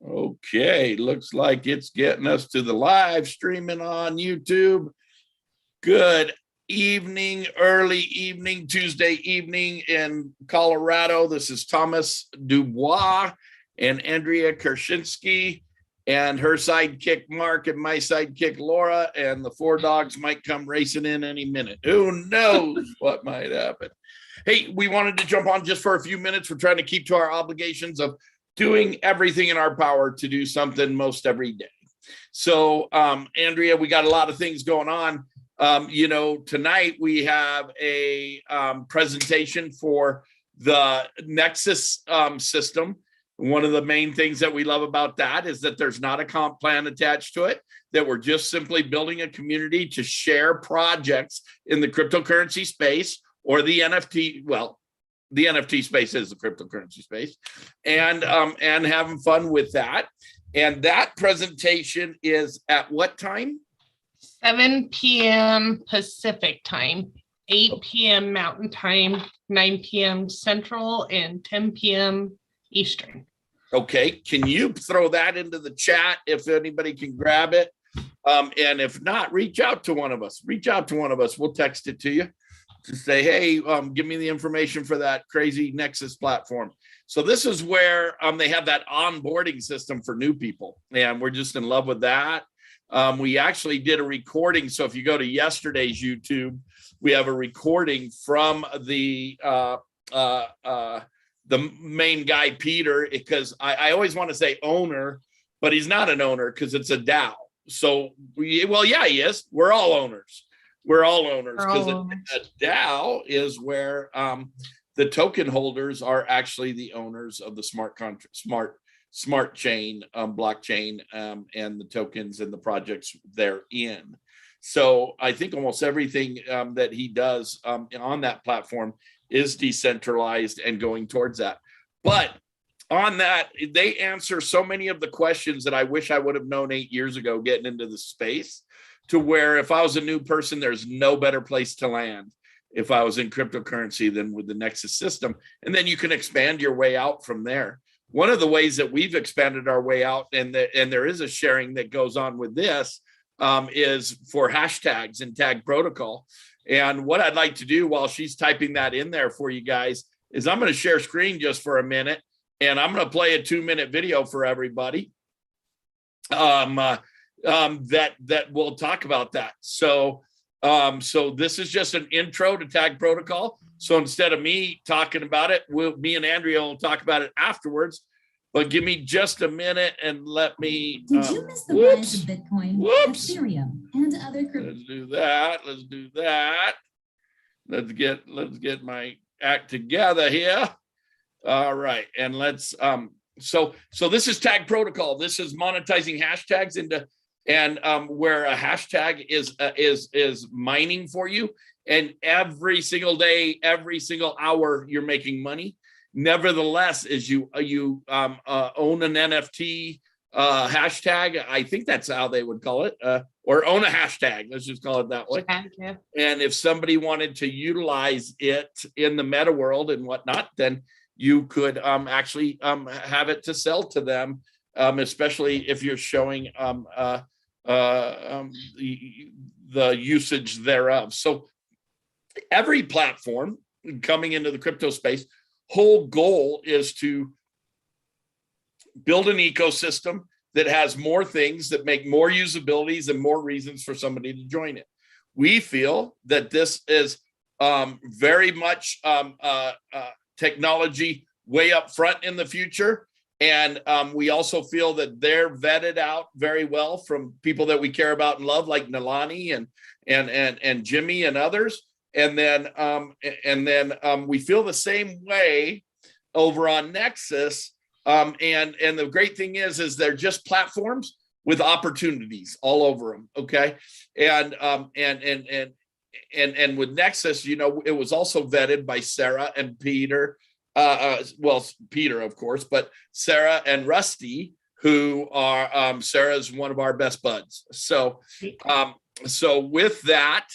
Okay, looks like it's getting us to the live streaming on YouTube. Good evening, early evening, Tuesday evening in Colorado. This is Thomas Dubois and Andrea Kershinsky and her sidekick Mark and my sidekick Laura, and the four dogs might come racing in any minute. Who knows what might happen? Hey, we wanted to jump on just for a few minutes. We're trying to keep to our obligations of doing everything in our power to do something most every day. So, Andrea, we got a lot of things going on. Tonight we have a presentation for the Nexus system. One of the main things that we love about that is that there's not a comp plan attached to it, that we're just simply building a community to share projects in the cryptocurrency space or the NFT. Well, the NFT space is the cryptocurrency space, and having fun with that. And that presentation is at what time? 7 p.m. Pacific time, 8 p.m. Mountain time, 9 p.m. Central, and 10 p.m. Eastern. Okay, can you throw that into the chat if anybody can grab it? And if not, reach out to one of us. We'll text it to you to say, hey, give me the information for that crazy Nexus platform. So this is where they have that onboarding system for new people, and we're just in love with that. We actually did a recording. So if you go to yesterday's YouTube, we have a recording from the main guy, Peter, because I always want to say owner, but he's not an owner because it's a DAO. So he is. We're all owners. Because a DAO is where the token holders are actually the owners of the smart chain, blockchain, and the tokens and the projects they're in. So I think almost everything that he does on that platform is decentralized and going towards that. But on that, they answer so many of the questions that I wish I would have known 8 years ago getting into the space, to where if I was a new person, there's no better place to land if I was in cryptocurrency than with the Nexus system. And then you can expand your way out from there. One of the ways that we've expanded our way out, and there is a sharing that goes on with this, is for hashtags and tag protocol. And what I'd like to do while she's typing that in there for you guys is I'm going to share screen just for a minute, and I'm going to play a 2-minute video for everybody that will talk about that. So this is just an intro to tag protocol. So instead of me talking about it, me and Andrea will talk about it afterwards. But give me just a minute and let me. Did you miss the rise of Bitcoin, Ethereum, and other crypto? Let's do that. Let's get my act together here. All right, and let's. So this is tag protocol. This is monetizing hashtags into, and where a hashtag is mining for you, and every single day, every single hour, you're making money. Nevertheless, as you own an NFT hashtag, I think that's how they would call it, or own a hashtag. Let's just call it that way. Yeah. And if somebody wanted to utilize it in the meta world and whatnot, then you could actually have it to sell to them, especially if you're showing the usage thereof. So every platform coming into the crypto space, whole goal is to build an ecosystem that has more things that make more usabilities and more reasons for somebody to join it. We feel that this is very much technology way up front in the future. And we also feel that they're vetted out very well from people that we care about and love, like Nalani and Jimmy and others. And then we feel the same way over on Nexus. And the great thing is they're just platforms with opportunities all over them. Okay. And with Nexus, it was also vetted by Sarah and Peter. Peter, of course, but Sarah and Rusty, who are Sarah's one of our best buds. So with that,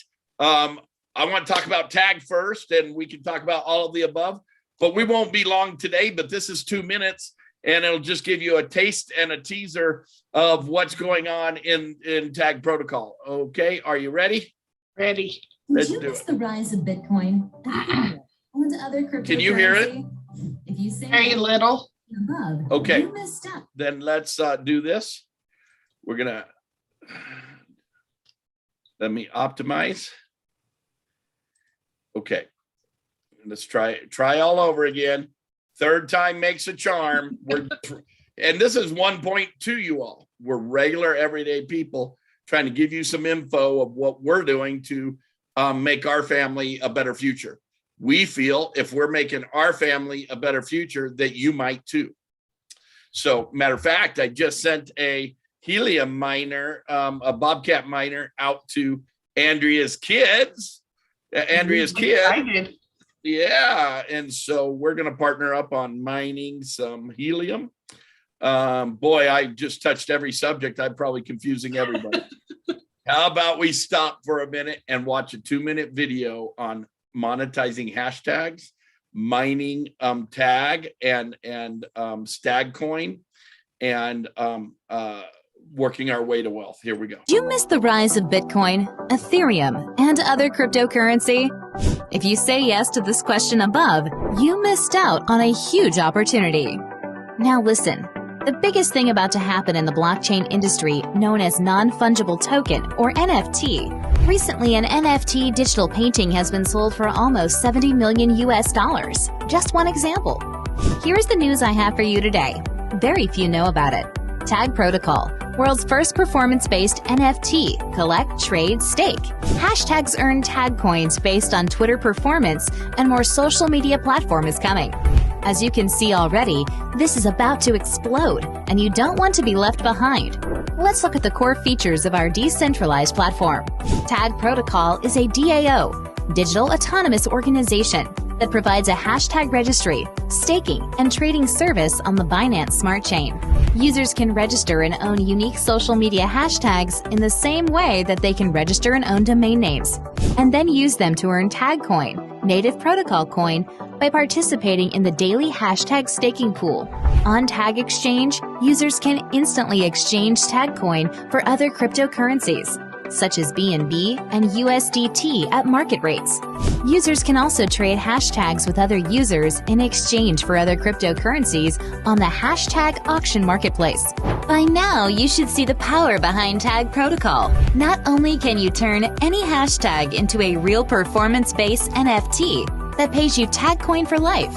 I want to talk about tag first, and we can talk about all of the above, but we won't be long today. But this is 2 minutes, and it'll just give you a taste and a teaser of what's going on in Tag Protocol. Okay, are you ready? Ready. Let's Did you do miss it. the rise of Bitcoin, Ethereum, and other cryptocurrency? Can you hear it? If you say Very little. above, Okay. you missed out. Then let's do this. We're gonna let me optimize. Okay, let's try all over again. Third time makes a charm. And this is 1.2, you all. We're regular everyday people trying to give you some info of what we're doing to make our family a better future. We feel if we're making our family a better future, that you might too. So matter of fact, I just sent a helium miner, a Bobcat miner out to Andrea's kids. Andrea's kid. Excited. Yeah. And so we're going to partner up on mining some helium. Boy, I just touched every subject. I'm probably confusing everybody. How about we stop for a minute and watch a 2-minute video on monetizing hashtags, mining tag and stag coin, and working our way to wealth. Here we go. Do you miss the rise of Bitcoin, Ethereum, and other cryptocurrency? If you say yes to this question above, you missed out on a huge opportunity. Now listen, the biggest thing about to happen in the blockchain industry, known as non-fungible token or NFT. Recently, an NFT digital painting has been sold for almost $70 million US. Just one example. Here's the news I have for you today. Very few know about it. Tag Protocol, world's first performance-based NFT, collect, trade, stake. Hashtags earn tag coins based on Twitter performance, and more social media platform is coming. As you can see already, this is about to explode, and you don't want to be left behind. Let's look at the core features of our decentralized platform. Tag Protocol is a DAO, digital autonomous organization, that provides a hashtag registry, staking, and trading service on the Binance Smart Chain. Users can register and own unique social media hashtags in the same way that they can register and own domain names, and then use them to earn tag coin, native protocol coin, by participating in the daily hashtag staking pool. On Tag Exchange, users can instantly exchange tag coin for other cryptocurrencies, such as BNB and USDT at market rates. Users can also trade hashtags with other users in exchange for other cryptocurrencies on the hashtag auction marketplace. By now, you should see the power behind Tag Protocol. Not only can you turn any hashtag into a real performance-based NFT that pays you tag coin for life,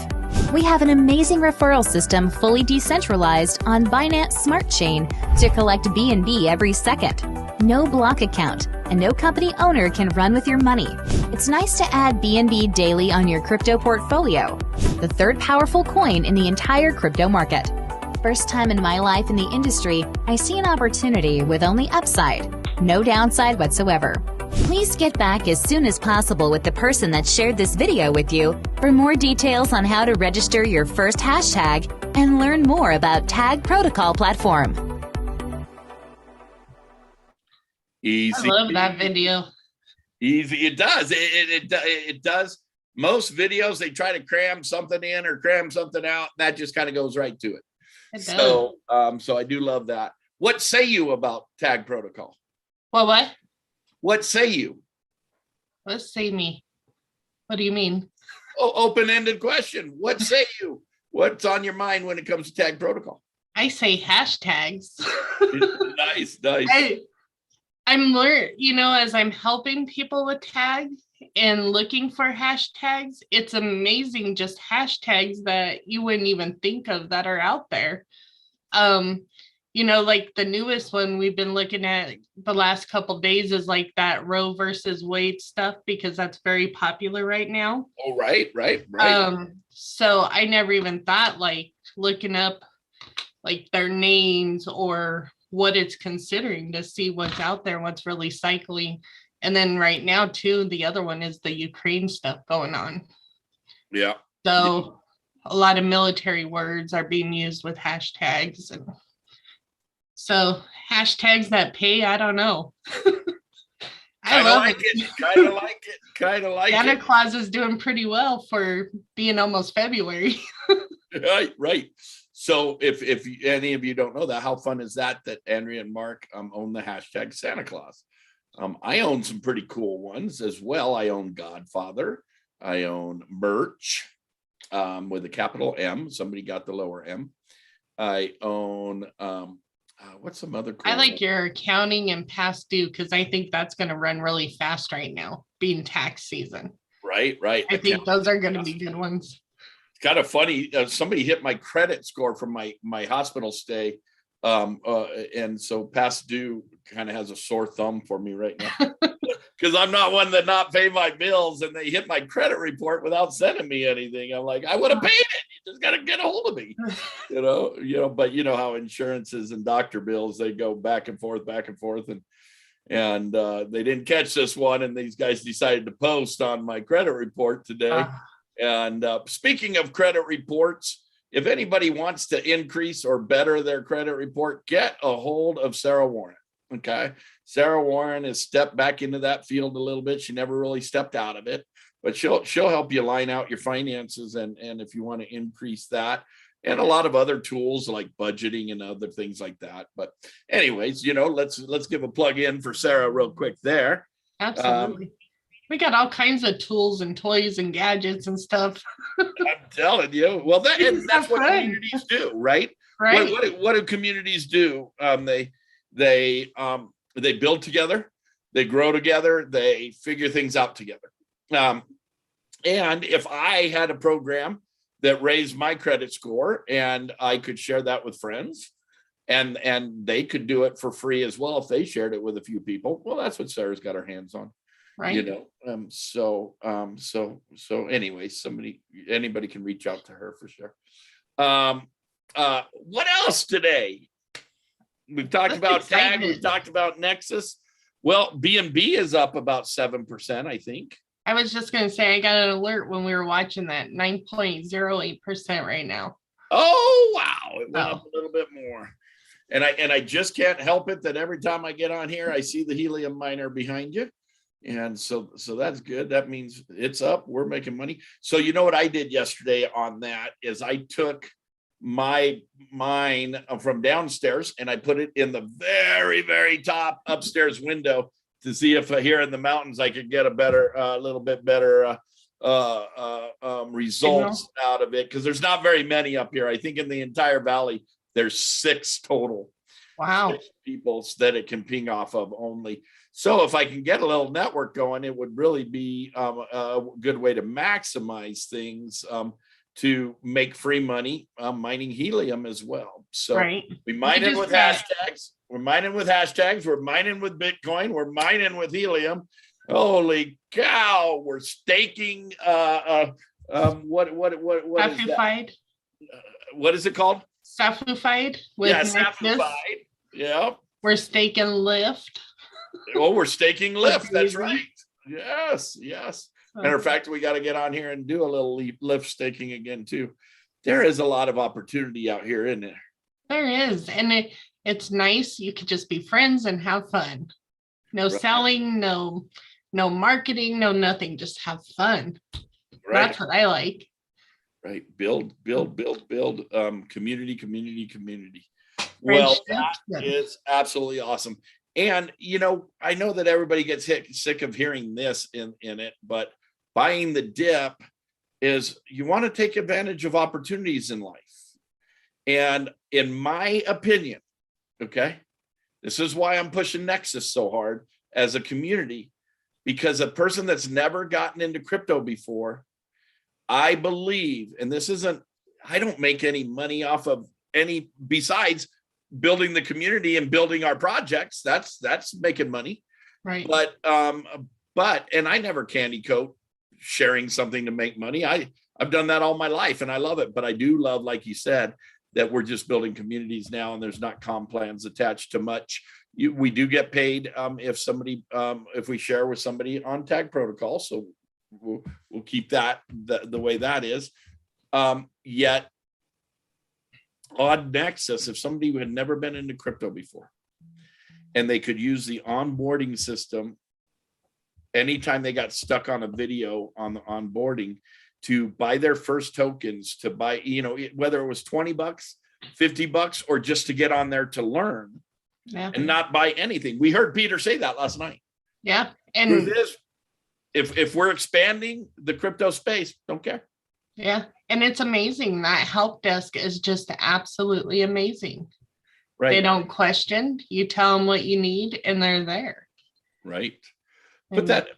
we have an amazing referral system fully decentralized on Binance Smart Chain to collect BNB every second. No block account, and no company owner can run with your money. It's nice to add BNB daily on your crypto portfolio, the third powerful coin in the entire crypto market. First time in my life in the industry, I see an opportunity with only upside, no downside whatsoever. Please get back as soon as possible with the person that shared this video with you for more details on how to register your first hashtag and learn more about Tag Protocol platform. Easy. I love that video. Easy. It does. It does. Most videos, they try to cram something in or cram something out. That just kind of goes right to it. It does. So I do love that. What say you about Tag Protocol? What? What say you? Let's see me. What do you mean? Oh, open-ended question. What say you? What's on your mind when it comes to Tag Protocol? I say hashtags. Nice. I'm learning, as I'm helping people with tag and looking for hashtags, it's amazing just hashtags that you wouldn't even think of that are out there. Like the newest one we've been looking at the last couple of days is like that Roe versus Wade stuff, because that's very popular right now. Oh, right. So I never even thought like looking up like their names or what it's considering to see what's out there, what's really cycling. And then right now too, the other one is the Ukraine stuff going on. Yeah. So a lot of military words are being used with hashtags. And so hashtags that pay, I don't know. I love it. Kind of like Santa it. Claus is doing pretty well for being almost February. Right. So if any of you don't know that, how fun is that Andrea and Mark own the hashtag Santa Claus? I own some pretty cool ones as well. I own Godfather. I own merch with a capital M. Somebody got the lower M. I own what's some other cool I like one? your accounting and past due because I think that's going to run really fast right now, being tax season. Right. I think those are going to be good ones. It's kind of funny. Somebody hit my credit score from my hospital stay. And so past due kind of has a sore thumb for me right now because I'm not one that not pay my bills, and they hit my credit report without sending me anything. I'm like, I would have paid it. You just got to get a hold of me, but you know how insurances and doctor bills, they go back and forth, and they didn't catch this one. And these guys decided to post on my credit report today. And speaking of credit reports, if anybody wants to increase or better their credit report, get a hold of Sarah Warren. Okay. Sarah Warren has stepped back into that field a little bit. She never really stepped out of it, but she'll help you line out your finances. And if you want to increase that, and a lot of other tools like budgeting and other things like that. But anyways, let's give a plug in for Sarah real quick there. Absolutely. We got all kinds of tools and toys and gadgets and stuff. I'm telling you. Well, that's what communities do, right? Right. What do communities do? They build together, they grow together, they figure things out together. And if I had a program that raised my credit score and I could share that with friends, and they could do it for free as well if they shared it with a few people, well, that's what Sarah's got her hands on. Right. So anyway, anybody can reach out to her for sure. What else today? We've talked about Tag, we've talked about Nexus. Well, B&B is up about 7%, I think. I was just going to say, I got an alert when we were watching that, 9.08% right now. Oh, wow. It went up a little bit more. And I just can't help it that every time I get on here, I see the helium miner behind you. And so that's good. That means it's up. We're making money. So you know what I did yesterday on that is I took mine from downstairs and I put it in the very, very top upstairs window to see if here in the mountains I could get a little bit better results out of it, because there's not very many up here. I think in the entire valley there's 6 total. Wow. 6 people that it can ping off of only. So if I can get a little network going, it would really be a good way to maximize things, to make free money mining helium as well. So we mine it with hashtags. We're mining with hashtags. We're mining with Bitcoin. We're mining with helium. Holy cow! We're staking. What is that? What is it called? Saphified. Yeah, Saphified. Yeah. We're staking Lyft. Oh, we're staking Lyft. That's right. Yes. Matter of fact, we got to get on here and do a little Lyft staking again too. There is a lot of opportunity out here, isn't there? There is, and it's nice. You could just be friends and have fun. No selling, no marketing, no nothing. Just have fun. Right. That's what I like. Right. Build. Community. Well, that is absolutely awesome. And, I know that everybody gets sick of hearing this in it, but buying the dip is you want to take advantage of opportunities in life. And in my opinion, okay, this is why I'm pushing Nexus so hard as a community, because a person that's never gotten into crypto before, I believe, and I don't make any money off of any besides building the community and building our projects. That's making money. Right. But and I never candy coat sharing something to make money. I've done that all my life and I love it. But I do love, like you said, that we're just building communities now and there's not comp plans attached to much. We do get paid if we share with somebody on Tag Protocol. So we'll keep that the way that is. Yet on Nexus, if somebody had never been into crypto before and they could use the onboarding system anytime they got stuck on a video on the onboarding to buy their first tokens, to buy, whether it was $20 $50 or just to get on there to learn Yeah. and not buy anything. We heard Peter say that last night. Yeah. Truth And is, if we're expanding the crypto space, don't care. yeah. And it's amazing. That help desk is just absolutely amazing. They Right. don't question. You tell them what you need and they're there. Right. And- Put that,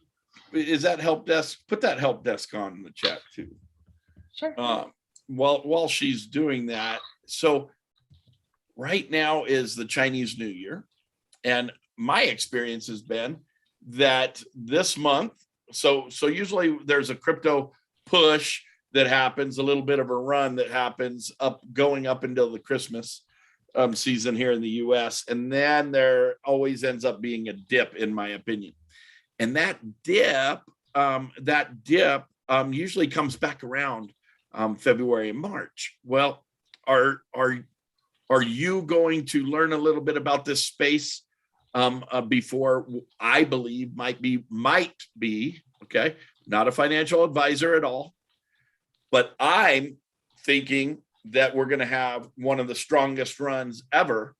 is that help desk? Put that help desk on in the chat too. Sure. While she's doing that. So right now is the Chinese New Year. And my experience has been that this month, so usually there's a crypto push that happens, a little bit of a run that happens going up until the Christmas season here in the US. And then there always ends up being a dip, in my opinion. And that dip usually comes back around February and March. Well, are you going to learn a little bit about this space before? I believe might be okay, not a financial advisor at all, but I'm thinking that we're going to have one of the strongest runs ever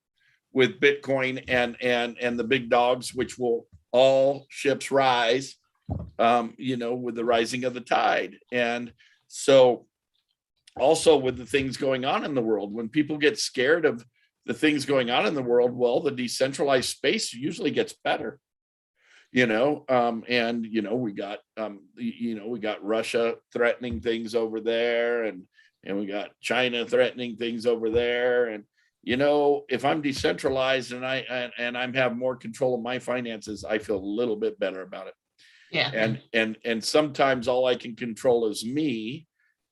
with Bitcoin and the big dogs, which will all ships rise, with the rising of the tide. And so also with the things going on in the world, when people get scared of the things going on in the world, well, the decentralized space usually gets better, we got Russia threatening things over there, and we got China threatening things over there. And, if I'm decentralized and I'm have more control of my finances, I feel a little bit better about it. Yeah. And sometimes all I can control is me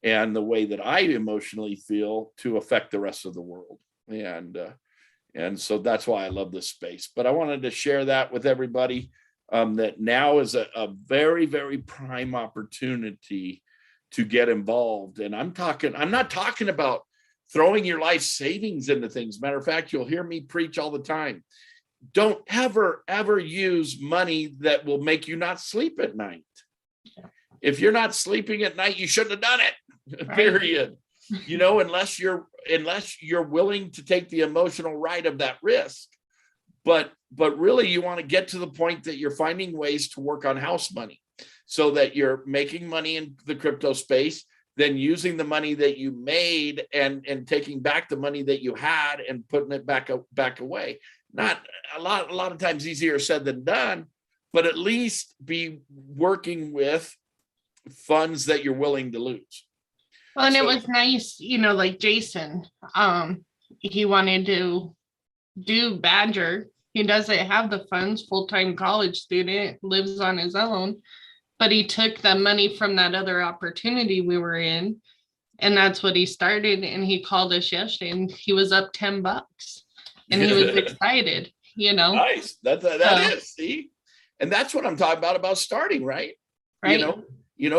and the way that I emotionally feel to affect the rest of the world. And so that's why I love this space. But I wanted to share that with everybody, that now is a very, very prime opportunity to get involved. And I'm not talking about throwing your life savings into things. Matter of fact, you'll hear me preach all the time. Don't ever use money that will make you not sleep at night. If you're not sleeping at night, you shouldn't have done it. Right. Period. Unless you're willing to take the emotional ride of that risk. But really, you want to get to the point that you're finding ways to work on house money so that you're making money in the crypto space, then using the money that you made and taking back the money that you had and putting it back away. Not a lot of times easier said than done, but at least be working with funds that you're willing to lose. Well, and it was nice, like Jason, he wanted to do Badger. He doesn't have the funds, full-time college student, lives on his own, but he took the money from that other opportunity we were in, and that's what he started. And he called us yesterday and he was up $10 and he was excited, Nice. That is, see, and that's what I'm talking about starting, right?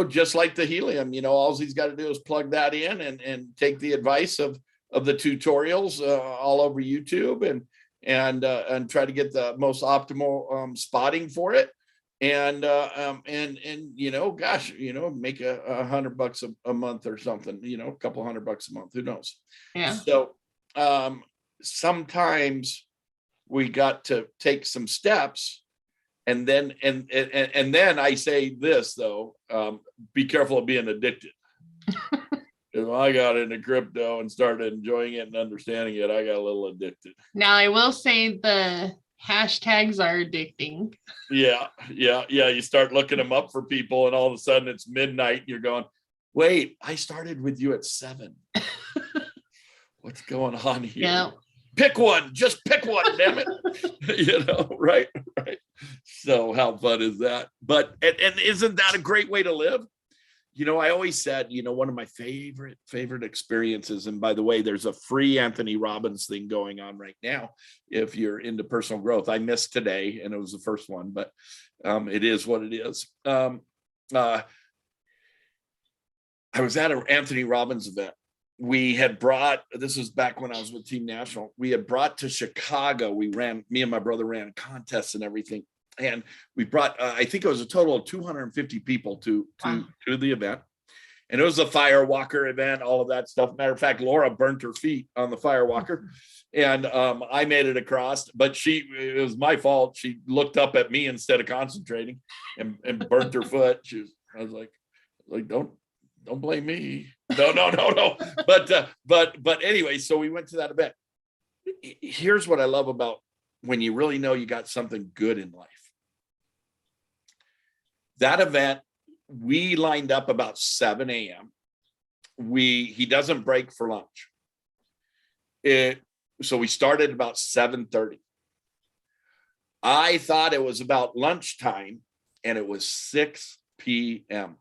Just like the helium, all he's got to do is plug that in and take the advice of the tutorials all over YouTube and try to get the most optimal spotting for it. And make $100 a month or something, a couple $100 a month, who knows? Yeah. So sometimes we got to take some steps. And then I say this though, be careful of being addicted. If I got into crypto and started enjoying it and understanding it, I got a little addicted. Now I will say the hashtags are addicting. Yeah. You start looking them up for people, and all of a sudden it's midnight. And you're going, wait, I started with you at 7. What's going on here? Yeah. Pick one, just pick one, damn it. Right. So how fun is that? But and isn't that a great way to live? I always said, one of my favorite experiences, and by the way, there's a free Anthony Robbins thing going on right now if you're into personal growth. I missed today and it was the first one, but it is what it is. I was at an Anthony Robbins event. We had brought, this was back when I was with Team National, we had brought to Chicago, me and my brother ran contests and everything. And we brought, I think it was a total of 250 people to the event. And it was a fire walker event, all of that stuff. Matter of fact, Laura burnt her feet on the fire walker. And I made it across, but it was my fault. She looked up at me instead of concentrating and burnt her foot. I was like, don't blame me. No. But anyway, so we went to that event. Here's what I love about when you really know you got something good in life. That event, we lined up about 7 a.m. He doesn't break for lunch. So we started about 7:30. I thought it was about lunchtime, and it was 6 p.m.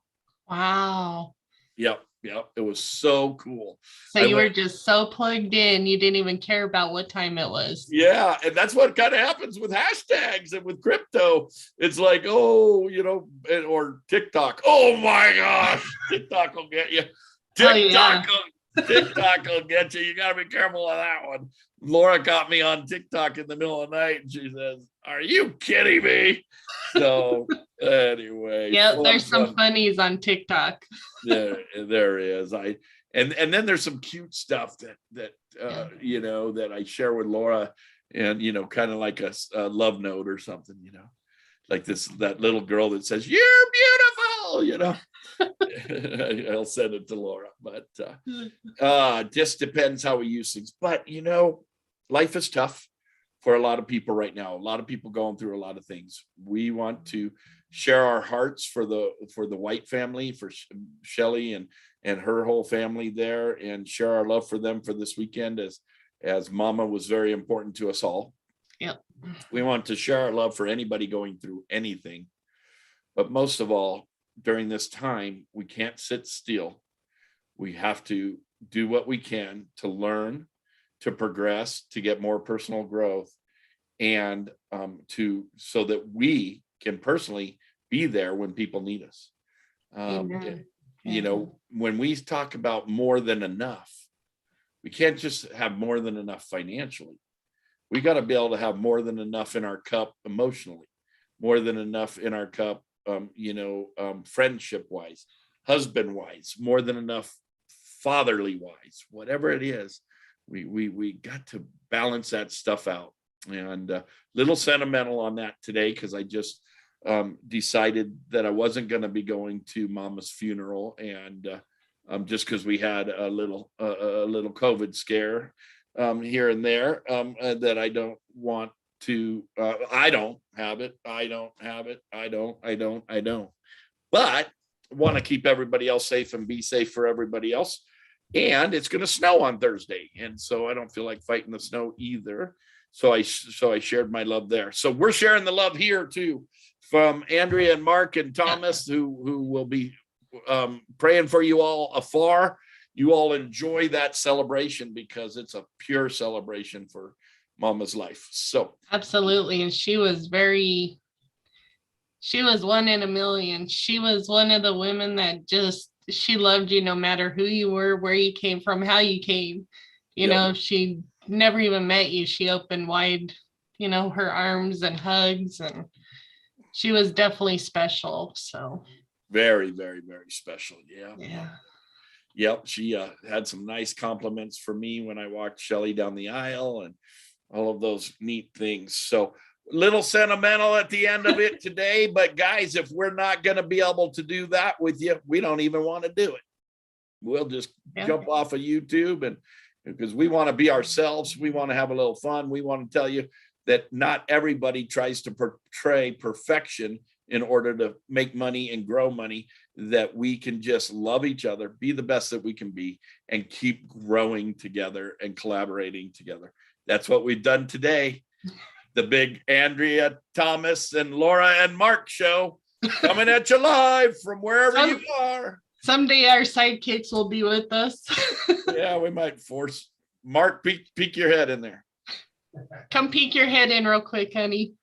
Wow. Yep. It was so cool. So you were just so plugged in, you didn't even care about what time it was. Yeah, and that's what kind of happens with hashtags and with crypto. It's like, oh, or TikTok. Oh my gosh, TikTok will get you. TikTok will get you. You got to be careful of that one. Laura got me on TikTok in the middle of the night, and she says, "Are you kidding me?" So anyway, there's some funnies on TikTok. there is. And then there's some cute stuff that that I share with Laura, and kind of like a love note or something, like that little girl that says, "You're beautiful," I'll send it to Laura, but just depends how we use things. But life is tough for a lot of people right now. A lot of people going through a lot of things. We want to share our hearts for the White family, for Shelly and her whole family there, and share our love for them for this weekend, as Mama was very important to us all. Yep. We want to share our love for anybody going through anything, but most of all, during this time, we can't sit still. We have to do what we can to learn, to progress, to get more personal growth, and so that we can personally be there when people need us. When we talk about more than enough, we can't just have more than enough financially. We got to be able to have more than enough in our cup emotionally, more than enough in our cup, friendship wise, husband wise, more than enough fatherly wise, whatever it is. We got to balance that stuff out. And little sentimental on that today, because I just decided that I wasn't going to be going to Mama's funeral, and just because we had a little COVID scare here and there, that I don't want to. I don't have it. But want to keep everybody else safe and be safe for everybody else. And it's going to snow on Thursday, and so I don't feel like fighting the snow either. So I shared my love there. So we're sharing the love here too, from Andrea and Mark and Thomas, who will be praying for you all afar. You all enjoy that celebration, because it's a pure celebration for Mama's life. So absolutely, and she was one in a million. She was one of the women that she loved you no matter who you were, where you came from, how you came. She never even met you. She opened wide, her arms and hugs, and she was definitely special. So very, very, very special. Yeah. Yep. She had some nice compliments for me when I walked Shelly down the aisle, and all of those neat things. So little sentimental at the end of it today, but guys, if we're not going to be able to do that with you, we don't even want to do it. We'll just jump off of YouTube, and because we want to be ourselves, we want to have a little fun. We want to tell you that not everybody tries to portray perfection in order to make money and grow money, that we can just love each other, be the best that we can be, and keep growing together and collaborating together. That's what we've done today. The big Andrea, Thomas, and Laura and Mark show, coming at you live from wherever you are. Someday our sidekicks will be with us. Yeah, we might force Mark, peek your head in there. Come peek your head in real quick, honey.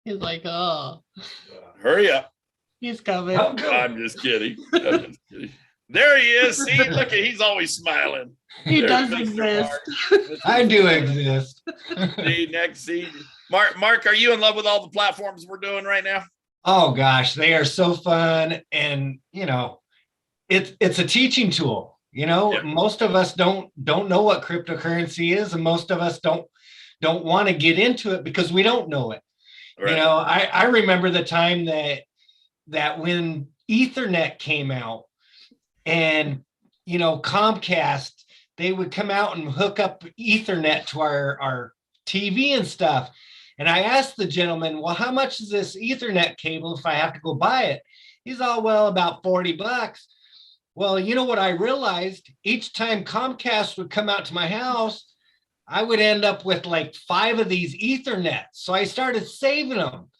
He's like, oh. Hurry up. He's coming. I'm just kidding. There he is. See, look, he's always smiling. He does exist. I do exist. See, Mark, are you in love with all the platforms we're doing right now? Oh gosh, they are so fun. And it's a teaching tool. Yeah. Most of us don't know what cryptocurrency is, and most of us don't want to get into it because we don't know it. Right. I remember the time that when Ethernet came out, and Comcast, they would come out and hook up Ethernet to our TV and stuff. And I asked the gentleman, well, how much is this Ethernet cable if I have to go buy it? He's all, well, about $40. Well, you know what I realized? Each time Comcast would come out to my house, I would end up with like 5 of these Ethernets. So I started saving them.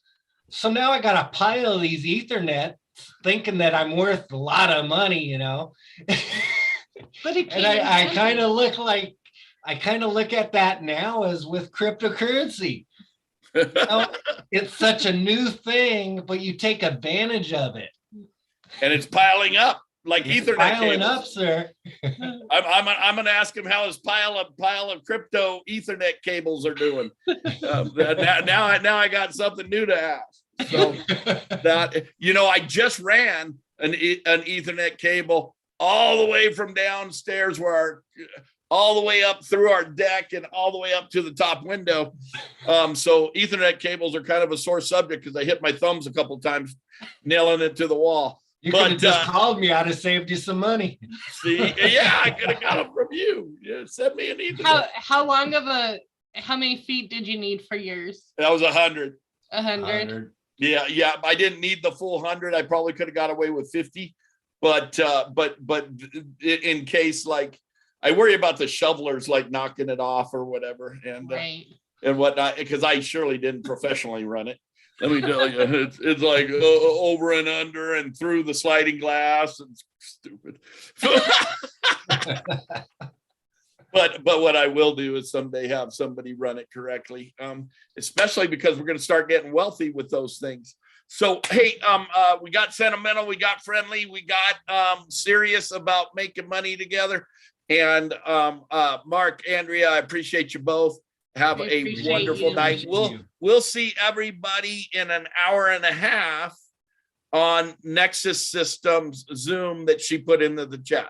So now I got a pile of these Ethernet thinking that I'm worth a lot of money, But it And I kind of look at that now as with cryptocurrency. It's such a new thing, but you take advantage of it. And it's piling up like It's Ethernet piling cables. up, sir. I'm going to ask him how his pile of crypto Ethernet cables are doing. Now I got something new to ask. So that I just ran an Ethernet cable all the way from downstairs all the way up through our deck and all the way up to the top window. So Ethernet cables are kind of a sore subject because I hit my thumbs a couple of times nailing it to the wall. You could have just called me. I'd have saved you some money. See, yeah, I could have got them from you. Yeah, send me an Ethernet. How many feet did you need for yours? That was 100. 100. Yeah. I didn't need the full 100. I probably could have got away with 50, but in case, like, I worry about the shovelers like knocking it off or whatever and whatnot, because I surely didn't professionally run it. Let me tell you, it's like over and under and through the sliding glass. It's stupid. But what I will do is someday have somebody run it correctly, especially because we're going to start getting wealthy with those things. So, hey, we got sentimental, we got friendly, we got serious about making money together. And Mark, Andrea, I appreciate you both. Have a wonderful night. We'll see everybody in an hour and a half on Nexus Systems Zoom that she put into the chat.